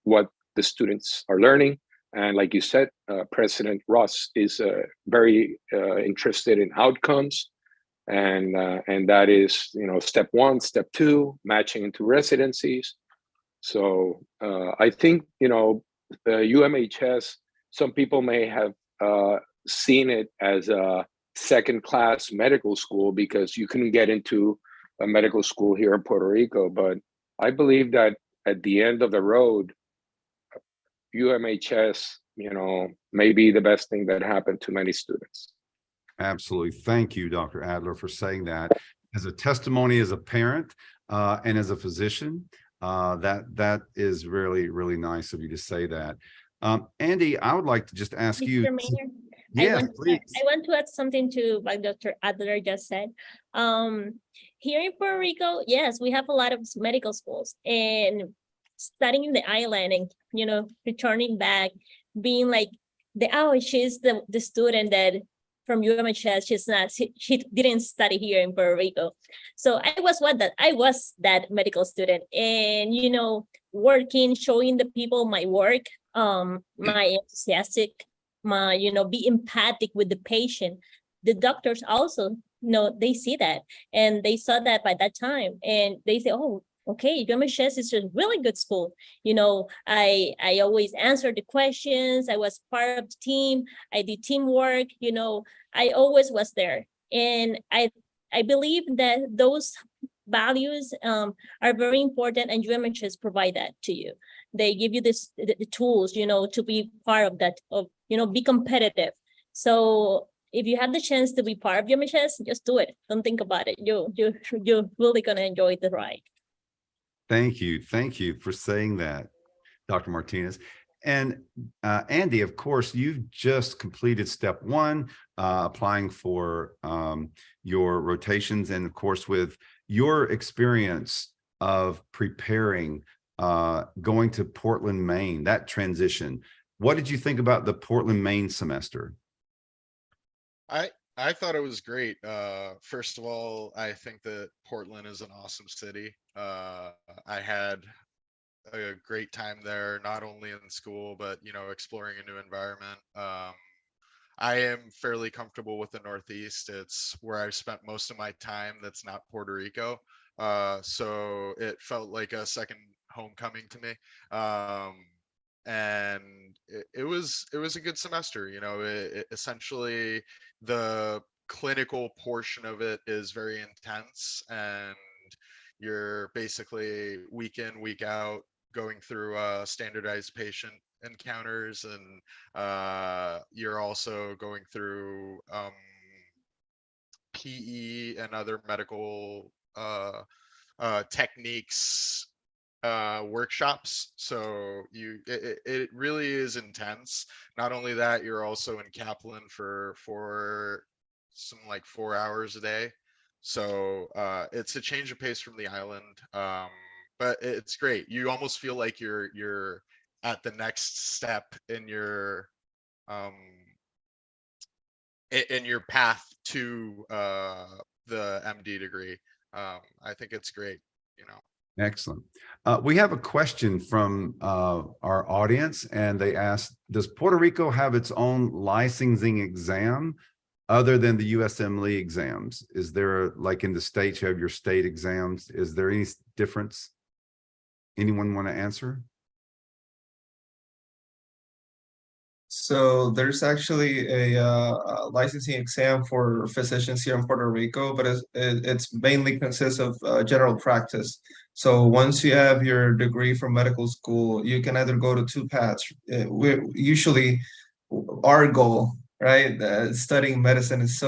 what the students are learning. And like you said, President Ross is very interested in outcomes, and that is, step 1, step 2, matching into residencies. So I think, UMHS, some people may have seen it as a second-class medical school because you couldn't get into a medical school here in Puerto Rico. But I believe that at the end of the road, UMHS, may be the best thing that happened to many students. Absolutely. Thank you, Dr. Adler, for saying that. As a testimony as a parent and as a physician, that is really, really nice of you to say that. Andy, I would like to just ask you. Mr. Mainer, Yes, please. I want to add something to what Dr. Adler just said. Here in Puerto Rico, yes, we have a lot of medical schools, and studying in the island and, you know, returning back, being like she's the student that from UMHS, she didn't study here in Puerto Rico. So I was that medical student, and, you know, working, showing the people my work, my enthusiastic, my, you know, be empathic with the patient. The doctors also, you know, they see that, and they saw that by that time, and they say, oh, okay, UMHS is a really good school. You know, I always answered the questions. I was part of the team. I did teamwork. You know, I always was there, and I believe that those values are very important, and UMHS provide that to you. They give you the tools, you know, to be part of that, you know, be competitive. So if you have the chance to be part of UMHS, just do it. Don't think about it. You're really gonna enjoy the ride. Thank you for saying that, Dr. Martinez. And Andy, of course, you've just completed step one, applying for your rotations, and of course, with your experience of preparing, going to Portland, Maine, that transition. What did you think about the Portland, Maine semester? I thought it was great. First of all, I think that Portland is an awesome city. I had a great time there, not only in school, but, you know, exploring a new environment. I am fairly comfortable with the Northeast. It's where I've spent most of my time. That's not Puerto Rico. So it felt like a second homecoming to me. And it was a good semester. You know, essentially the clinical portion of it is very intense, and you're basically week in, week out going through standardized patient encounters, and you're also going through PE and other medical techniques workshops. So it really is intense. Not only that, you're also in Kaplan for some like 4 hours a day. So it's a change of pace from the island, but it's great. You almost feel like you're at the next step in your path to the MD degree. I think it's great, you know. Excellent. We have a question from our audience, and they asked, does Puerto Rico have its own licensing exam other than the USMLE exams? Is there, like in the States, you have your state exams? Is there any difference? Anyone want to answer? So there's actually a licensing exam for physicians here in Puerto Rico, but it's mainly consists of general practice. So once you have your degree from medical school, you can either go to two paths. Usually our goal, right? Studying medicine is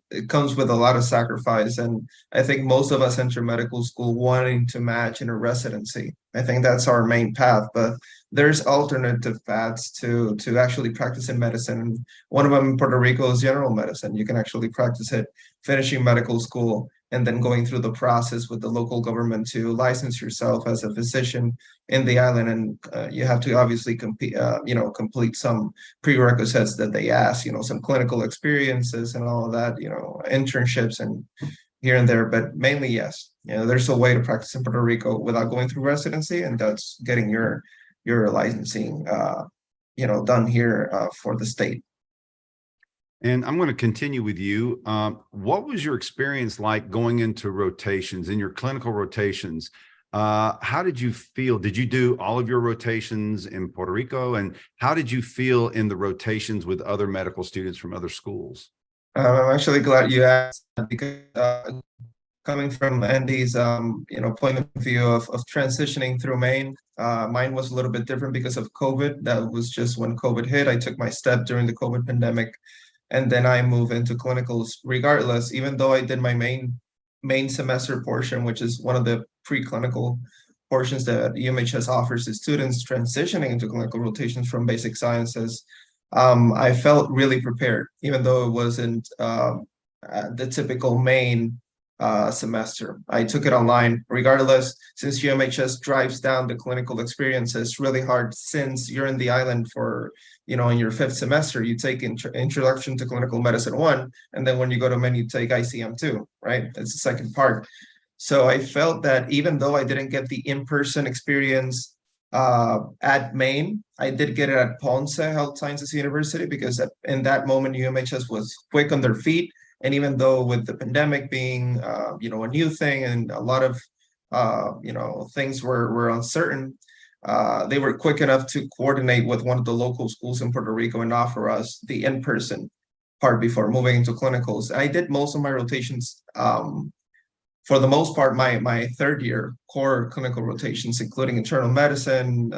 it comes with a lot of sacrifice. And I think most of us enter medical school wanting to match in a residency. I think that's our main path, but there's alternative paths to actually practice in medicine. And one of them in Puerto Rico is general medicine. You can actually practice it, finishing medical school, and then going through the process with the local government to license yourself as a physician in the island. And you have to obviously complete some prerequisites that they ask, you know, some clinical experiences and all of that, you know, internships and here and there. But mainly, yes, you know, there's a way to practice in Puerto Rico without going through residency, and that's getting your licensing, done here for the state. And I'm going to continue with you. What was your experience like going into rotations, in your clinical rotations? How did you feel? Did you do all of your rotations in Puerto Rico? And how did you feel in the rotations with other medical students from other schools? I'm actually glad you asked, because coming from Andy's point of view of transitioning through Maine, mine was a little bit different because of COVID. That was just when COVID hit. I took my step during the COVID pandemic, and then I moved into clinicals regardless, even though I did my main semester portion, which is one of the preclinical portions that UMHS offers to students transitioning into clinical rotations from basic sciences. I felt really prepared, even though it wasn't the typical main semester. I took it online. Regardless, since UMHS drives down the clinical experience, it's really hard since you're in the island for, in your 5th semester, you take Introduction to Clinical Medicine 1, and then when you go to Maine, you take ICM 2, right? It's the second part. So I felt that even though I didn't get the in-person experience at Maine, I did get it at Ponce Health Sciences University, because in that moment, UMHS was quick on their feet. And even though with the pandemic being, a new thing and a lot of, things were uncertain, they were quick enough to coordinate with one of the local schools in Puerto Rico and offer us the in-person part before moving into clinicals. I did most of my rotations, for the most part, my 3rd year core clinical rotations, including internal medicine,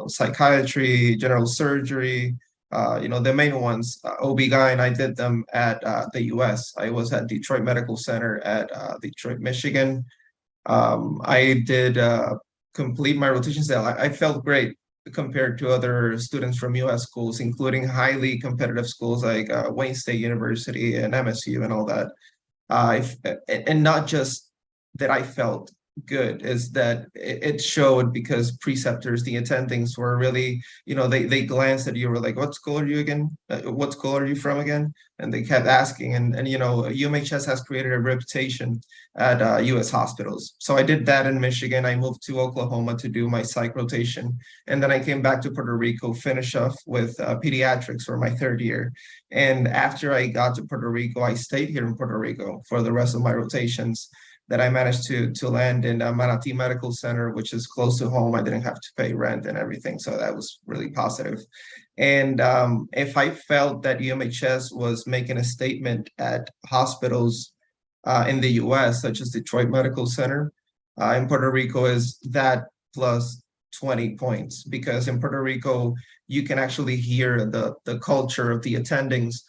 psychiatry, general surgery, the main ones, OB-GYN, I did them at the US. I was at Detroit Medical Center at Detroit, Michigan. I did complete my rotations there. I felt great compared to other students from US schools, including highly competitive schools like Wayne State University and MSU and all that. And not just that I felt good, is that it showed, because preceptors, the attendings were really, they glanced at you, were like, what school are you again? What school are you from again? And they kept asking. And UMHS has created a reputation at US hospitals. So I did that in Michigan. I moved to Oklahoma to do my psych rotation. And then I came back to Puerto Rico, finish off with pediatrics for my 3rd year. And after I got to Puerto Rico, I stayed here in Puerto Rico for the rest of my rotations, that I managed to land in Manatee Medical Center, which is close to home. I didn't have to pay rent and everything. So that was really positive. And if I felt that UMHS was making a statement at hospitals in the US, such as Detroit Medical Center, in Puerto Rico, is that plus 20 points, because in Puerto Rico, you can actually hear the culture of the attendings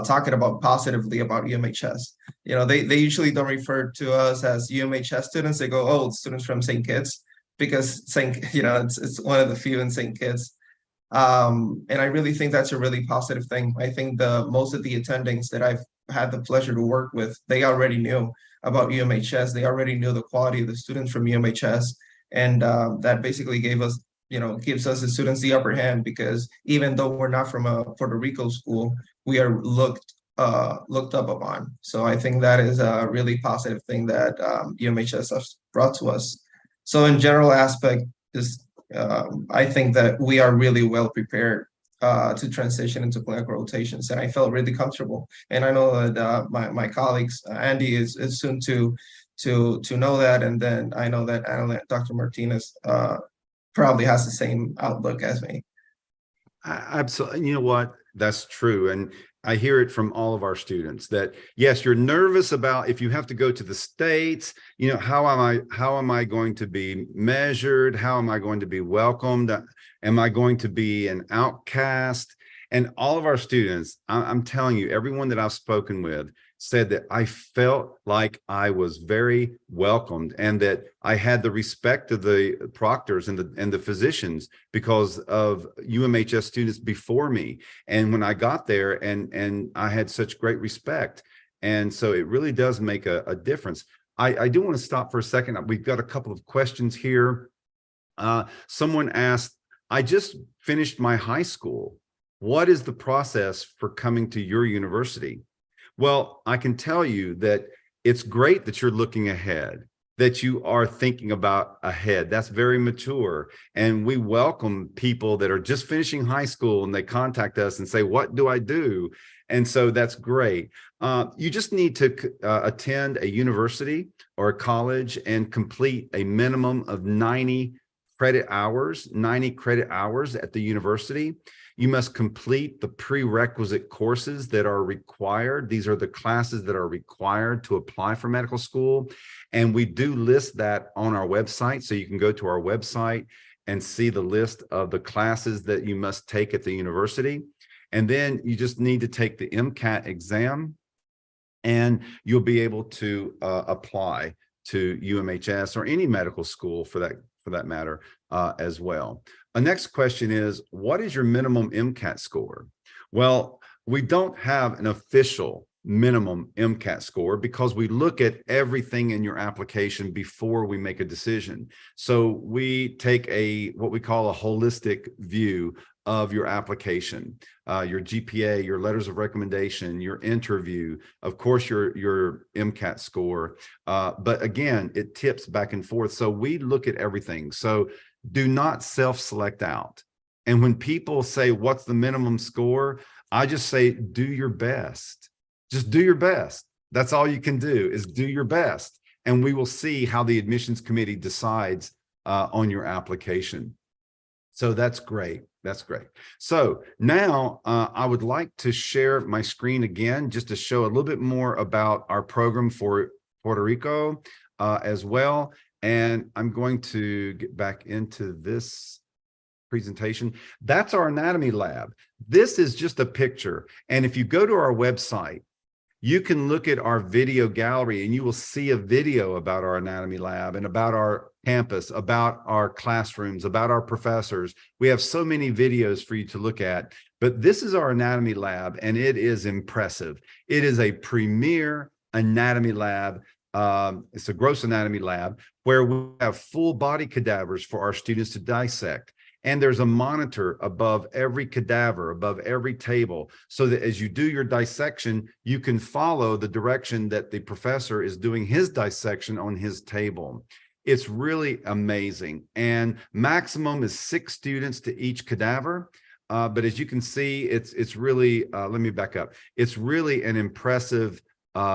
talking about positively about UMHS. They usually don't refer to us as UMHS students. They go, oh, students from St. Kitts, because it's one of the few in St. Kitts. And I really think that's a really positive thing. I think most of the attendings that I've had the pleasure to work with, they already knew about UMHS. They already knew the quality of the students from UMHS. And that basically gives us the students the upper hand, because even though we're not from a Puerto Rico school, we are looked up upon. So I think that is a really positive thing that UMHS has brought to us. So in general aspect, I think that we are really well prepared to transition into clinical rotations, and I felt really comfortable. And I know that my colleagues, Andy is soon to know that, and then I know that Dr. Martinez probably has the same outlook as me. Absolutely. You know what? That's true. And I hear it from all of our students that, yes, you're nervous about if you have to go to the States, how am I going to be measured? How am I going to be welcomed? Am I going to be an outcast? And all of our students, I'm telling you, everyone that I've spoken with said that I felt like I was very welcomed, and that I had the respect of the proctors and the physicians because of UMHS students before me. And when I got there, and I had such great respect. And so it really does make a difference. I do want to stop for a second. We've got a couple of questions here. Someone asked, I just finished my high school. What is the process for coming to your university? Well, I can tell you that it's great that you're looking ahead, that you are thinking about ahead. That's very mature. And we welcome people that are just finishing high school and they contact us and say, what do I do? And so that's great. You just need to attend a university or a college and complete a minimum of 90 credit hours at the university. You must complete the prerequisite courses that are required. These are the classes that are required to apply for medical school. And we do list that on our website. So you can go to our website and see the list of the classes that you must take at the university. And then you just need to take the MCAT exam, and you'll be able to apply to UMHS or any medical school for that matter as well. The next question is, what is your minimum MCAT score? Well, we don't have an official minimum MCAT score because we look at everything in your application before we make a decision. So we take what we call a holistic view of your application, your GPA, your letters of recommendation, your interview, of course, your MCAT score. But again, it tips back and forth. So we look at everything. So do not self-select out. And when people say, what's the minimum score? I just say, do your best. Just do your best. That's all you can do, is do your best. And we will see how the admissions committee decides on your application. So that's great. That's great. So now I would like to share my screen again, just to show a little bit more about our program for Puerto Rico as well. And I'm going to get back into this presentation. That's our anatomy lab. This is just a picture. And if you go to our website, you can look at our video gallery and you will see a video about our anatomy lab and about our campus, about our classrooms, about our professors. We have so many videos for you to look at, but this is our anatomy lab and it is impressive. It is a premier anatomy lab. It's a gross anatomy lab where we have full body cadavers for our students to dissect. And there's a monitor above every cadaver, above every table, so that as you do your dissection, you can follow the direction that the professor is doing his dissection on his table. It's really amazing. And maximum is 6 students to each cadaver. But as you can see, it's really, let me back up. It's really an impressive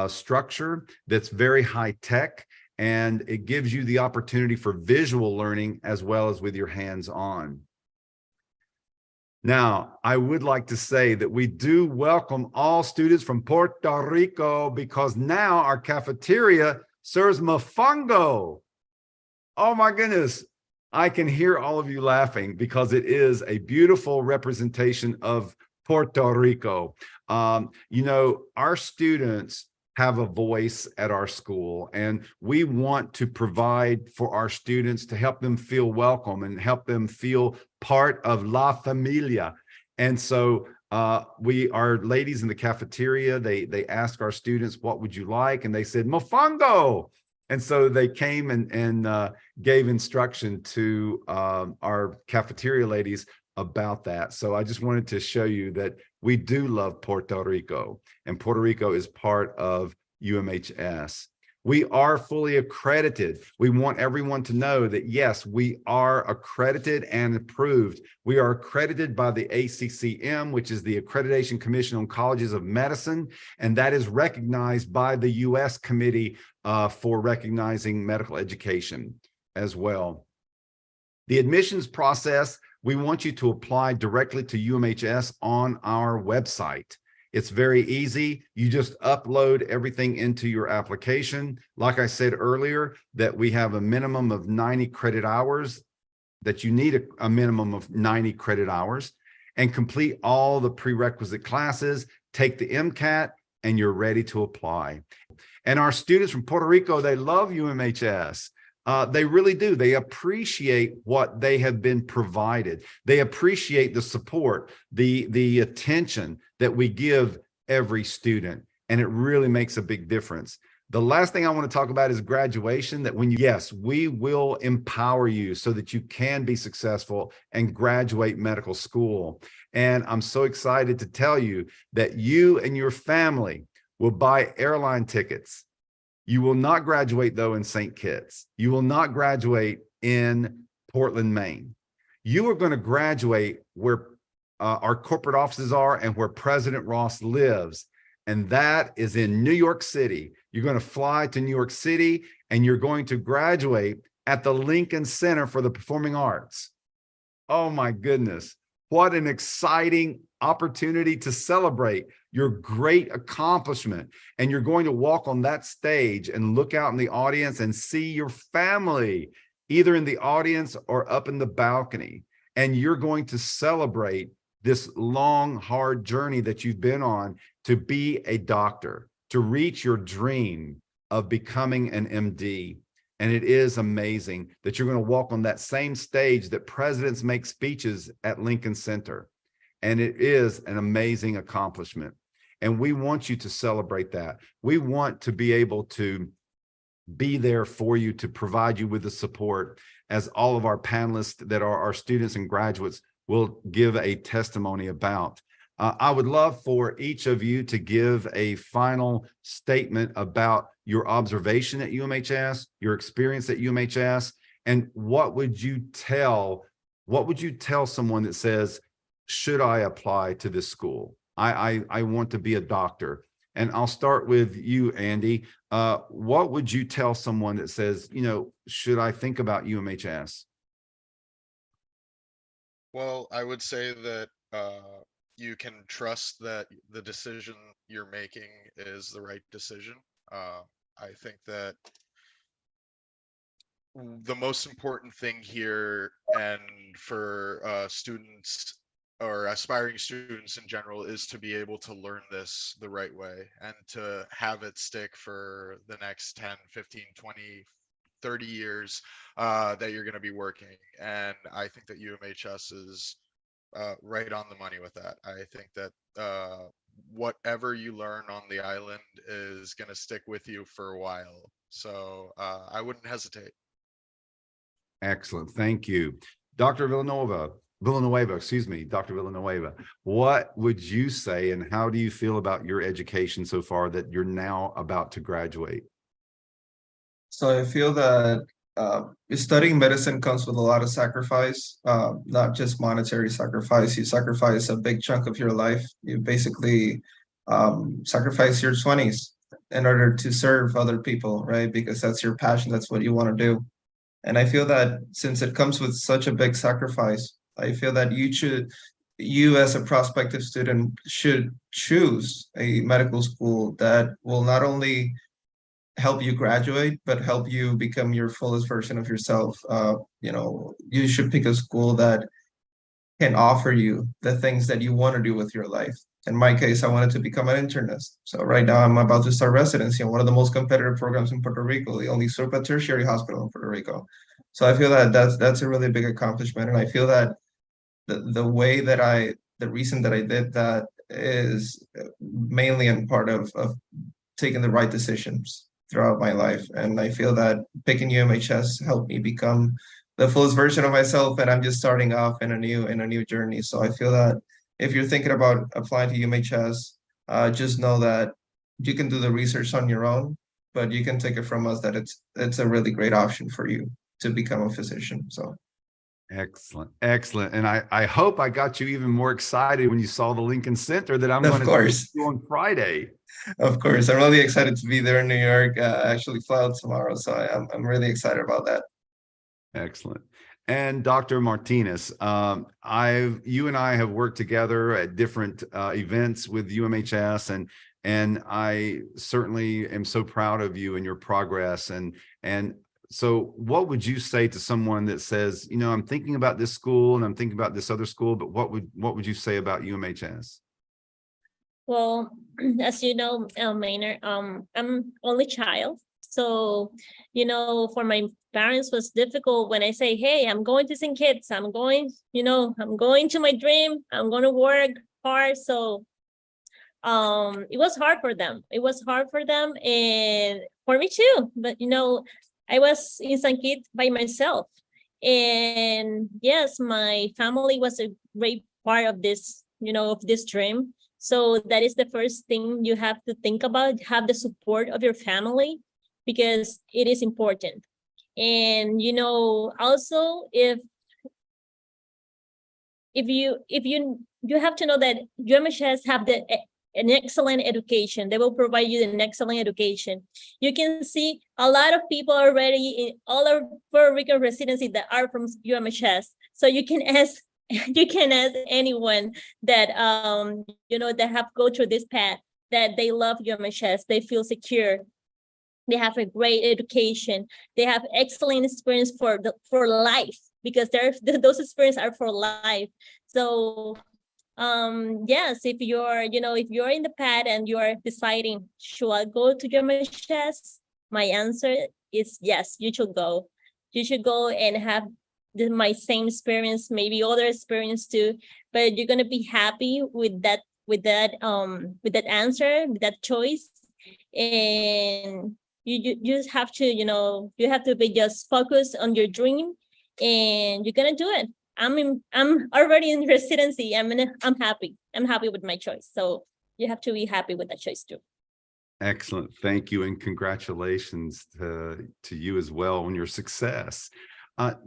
structure that's very high tech. And it gives you the opportunity for visual learning as well as with your hands on. Now, I would like to say that we do welcome all students from Puerto Rico because now our cafeteria serves mofongo. Oh my goodness. I can hear all of you laughing because it is a beautiful representation of Puerto Rico. You know, our students have a voice at our school, and we want to provide for our students to help them feel welcome and help them feel part of La Familia. And so our ladies in the cafeteria, they asked our students, what would you like? And they said, mofongo. And so they came and gave instruction to our cafeteria ladies about that. So I just wanted to show you that we do love Puerto Rico, and Puerto Rico is part of UMHS. We are fully accredited. We want everyone to know that, yes, we are accredited and approved. We are accredited by the ACCM, which is the Accreditation Commission on Colleges of Medicine, and that is recognized by the U.S. Committee for Recognizing Medical Education as well. The admissions process, we want you to apply directly to UMHS on our website. It's very easy. You just upload everything into your application. Like I said earlier, that we have a minimum of 90 credit hours, that you need a minimum of 90 credit hours, and complete all the prerequisite classes, take the MCAT, and you're ready to apply. And our students from Puerto Rico, they love UMHS. They really do. They appreciate what they have been provided. They appreciate the support, the attention that we give every student, and it really makes a big difference. The last thing I want to talk about is graduation, that yes, we will empower you so that you can be successful and graduate medical school. And I'm so excited to tell you that you and your family will buy airline tickets. You will not graduate, though, in St. Kitts. You will not graduate in Portland, Maine. You are going to graduate where our corporate offices are and where President Ross lives, and that is in New York City. You're going to fly to New York City, and you're going to graduate at the Lincoln Center for the Performing Arts. Oh, my goodness. What an exciting opportunity to celebrate your great accomplishment. And you're going to walk on that stage and look out in the audience and see your family, either in the audience or up in the balcony. And you're going to celebrate this long, hard journey that you've been on to be a doctor, to reach your dream of becoming an MD. And it is amazing that you're going to walk on that same stage that presidents make speeches at Lincoln Center. And it is an amazing accomplishment. And we want you to celebrate that. We want to be able to be there for you, to provide you with the support, as all of our panelists that are our students and graduates will give a testimony about. I would love for each of you to give a final statement about your observation at UMHS, your experience at UMHS, and what would you tell someone that says, should I apply to this school? I want to be a doctor. And I'll start with you, Andy. What would you tell someone that says, should I think about UMHS? Well, I would say that you can trust that the decision you're making is the right decision. I think that the most important thing here, and for students or aspiring students in general, is to be able to learn this the right way and to have it stick for the next 10, 15, 20, 30 years that you're going to be working. And I think that UMHS is right on the money with that. I think that whatever you learn on the island is going to stick with you for a while. So I wouldn't hesitate. Excellent. Thank you. Dr. Villanueva, excuse me, Dr. Villanueva, what would you say, and how do you feel about your education so far that you're now about to graduate? So I feel that studying medicine comes with a lot of sacrifice, not just monetary sacrifice. You sacrifice a big chunk of your life. You basically sacrifice your 20s in order to serve other people, right? Because that's your passion, that's what you want to do. And I feel that since it comes with such a big sacrifice, I feel that you as a prospective student should choose a medical school that will not only help you graduate, but help you become your fullest version of yourself. You should pick a school that can offer you the things that you want to do with your life. In my case, I wanted to become an internist. So right now I'm about to start residency in one of the most competitive programs in Puerto Rico, the only super tertiary hospital in Puerto Rico. So I feel that that's a really big accomplishment. And I feel that the reason that I did that is mainly in part of taking the right decisions throughout my life. And I feel that picking UMHS helped me become the fullest version of myself, and I'm just starting off in a new journey. So I feel that if you're thinking about applying to UMHS, just know that you can do the research on your own, but you can take it from us that it's a really great option for you to become a physician. So excellent. And I hope I got you even more excited when you saw the Lincoln Center that I'm going to do on Friday. Of course, I'm really excited to be there in New York. I actually fly out tomorrow, so I'm really excited about that. Excellent. And Dr. Martinez, you and I have worked together at different events with UMHS, and I certainly am so proud of you and your progress. And so what would you say to someone that says, I'm thinking about this school and I'm thinking about this other school, but what would you say about UMHS? Well, as you know, Earl Mainer, I'm only child. So, for my parents was difficult when I say, hey, I'm going to St. Kitts, I'm going to my dream, I'm going to work hard. So it was hard for them. And for me too. But, I was in St. Kitts by myself. And yes, my family was a great part of this, of this dream. So that is the first thing you have to think about, have the support of your family, because it is important. And, also if you have to know that UMHS have an excellent education. They will provide you an excellent education. You can see a lot of people already in all of Puerto Rican residency that are from UMHS. So you can ask anyone that that have go through this path, that they love UMHS, they feel secure, they have a great education, they have excellent experience for life, because those experiences are for life. So yes, if you're in the path and you're deciding, should I go to UMHS? My answer is yes, you should go and have my same experience, maybe other experience too, but you're gonna be happy with that answer, with that choice, and you just have to, you have to be just focused on your dream, and you're gonna do it. I'm already in residency. I'm happy. I'm happy with my choice. So you have to be happy with that choice too. Excellent. Thank you. And congratulations to you as well on your success.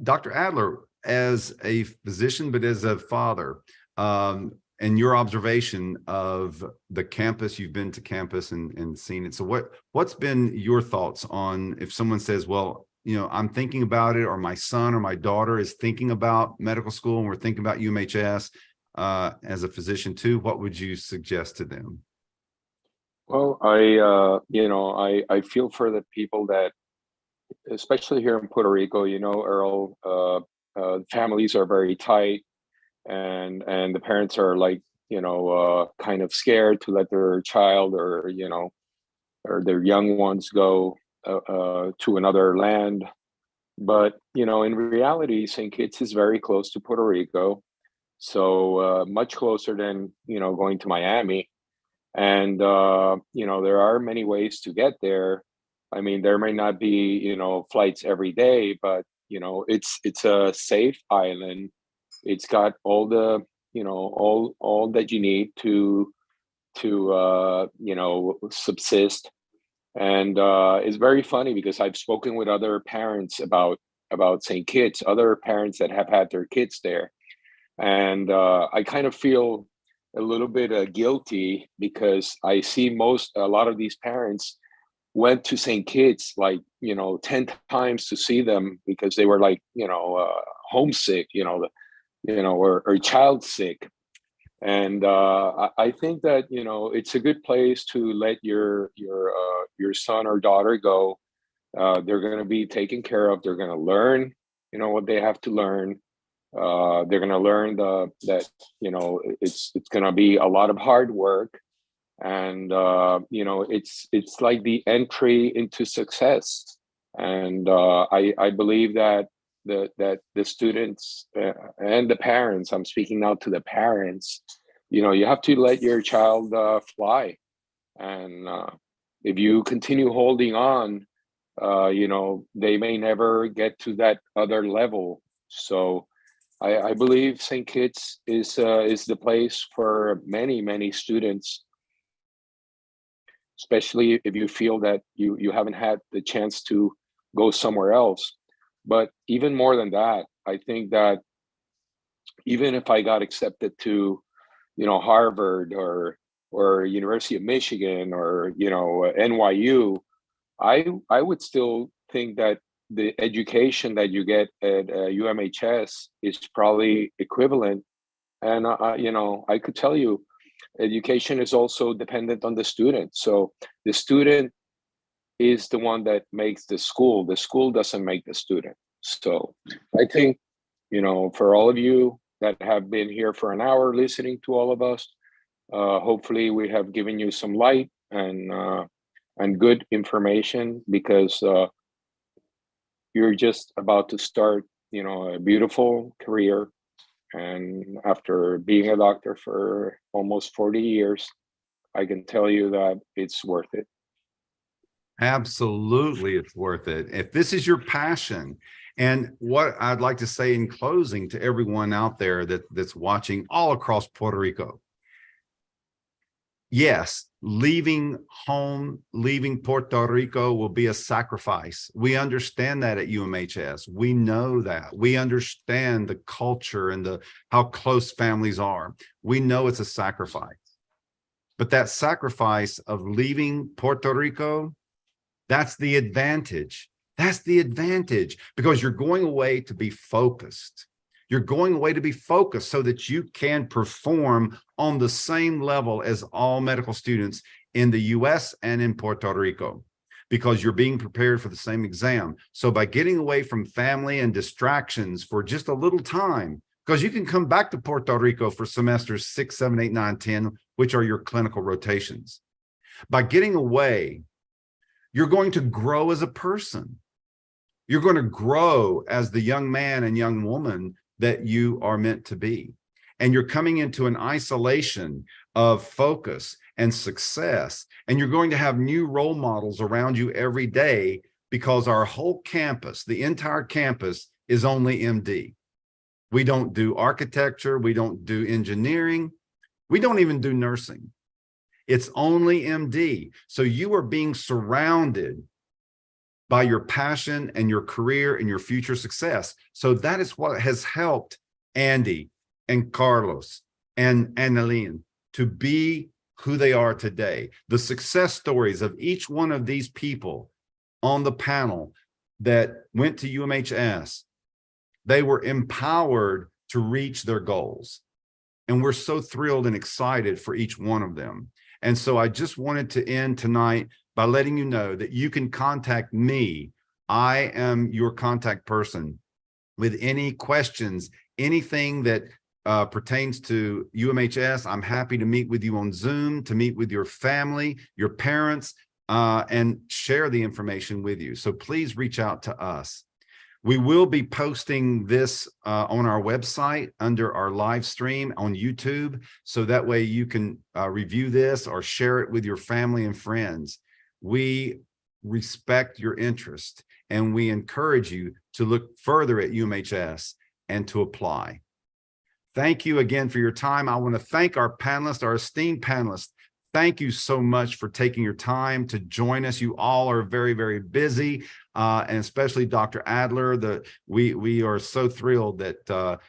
Dr. Adler, as a physician, but as a father, and your observation of the campus, you've been to campus and seen it. So what's been your thoughts on if someone says, well, I'm thinking about it, or my son or my daughter is thinking about medical school and we're thinking about UMHS as a physician too, what would you suggest to them? Well, I feel for the people that, especially here in Puerto Rico, Earl, families are very tight, and the parents are like, kind of scared to let their child or their young ones go to another land. But, in reality, St. Kitts is very close to Puerto Rico. So much closer than, going to Miami. And, there are many ways to get there. I mean, there may not be, flights every day, but, it's a safe island. It's got all the, all that you need to subsist. And it's very funny because I've spoken with other parents about St. Kitts, other parents that have had their kids there. And I kind of feel a little bit guilty because I see a lot of these parents went to St. Kitts like 10 times to see them because they were like homesick, or child sick. And I think that it's a good place to let your son or daughter go. They're going to be taken care of. They're going to learn what they have to learn. They're going to learn that it's going to be a lot of hard work, and it's like the entry into success. And I believe that the students and the parents, I'm speaking now to the parents, you have to let your child fly. And if you continue holding on, they may never get to that other level. So I believe St. Kitts is the place for many, many students, especially if you feel that you haven't had the chance to go somewhere else. But even more than that, I think that even if I got accepted to, Harvard or University of Michigan or, NYU, I would still think that the education that you get at UMHS is probably equivalent. And, I could tell you, education is also dependent on the student. So the student is the one that makes the school. The school doesn't make the student. So I think, for all of you that have been here for an hour listening to all of us, hopefully we have given you some light and good information, because you're just about to start, a beautiful career. And after being a doctor for almost 40 years, I can tell you that it's worth it. Absolutely, it's worth it. If this is your passion, and what I'd like to say in closing to everyone out there that's watching all across Puerto Rico, yes, leaving home, leaving Puerto Rico will be a sacrifice. We understand that at UMHS. We know that. We understand the culture and how close families are. We know it's a sacrifice. But that sacrifice of leaving Puerto Rico, that's the advantage. That's the advantage, because you're going away to be focused. You're going away to be focused so that you can perform on the same level as all medical students in the US and in Puerto Rico, because you're being prepared for the same exam. So by getting away from family and distractions for just a little time, because you can come back to Puerto Rico for semesters 6, 7, 8, 9, 10, which are your clinical rotations. By getting away, you're going to grow as a person. You're going to grow as the young man and young woman that you are meant to be. And you're coming into an isolation of focus and success. And you're going to have new role models around you every day, because our whole campus, the entire campus, is only MD. We don't do architecture. We don't do engineering. We don't even do nursing. It's only MD. So you are being surrounded by your passion and your career and your future success. So that is what has helped Andy and Carlos and Anelyn to be who they are today. The success stories of each one of these people on the panel that went to UMHS, they were empowered to reach their goals. And we're so thrilled and excited for each one of them. And so I just wanted to end tonight by letting you know that you can contact me. I am your contact person with any questions, anything that pertains to UMHS. I'm happy to meet with you on Zoom, to meet with your family, your parents, and share the information with you. So please reach out to us. We will be posting this on our website under our live stream on YouTube. So that way you can review this or share it with your family and friends. We respect your interest, and we encourage you to look further at UMHS and to apply. Thank you again for your time. I want to thank our panelists, our esteemed panelists. Thank you so much for taking your time to join us. You all are very, very busy, and especially Dr. Adler. We are so thrilled that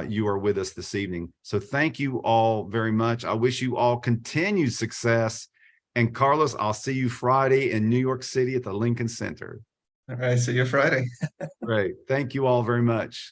you are with us this evening. So thank you all very much. I wish you all continued success. And Carlos, I'll see you Friday in New York City at the Lincoln Center. All right, see you Friday. Great. Thank you all very much.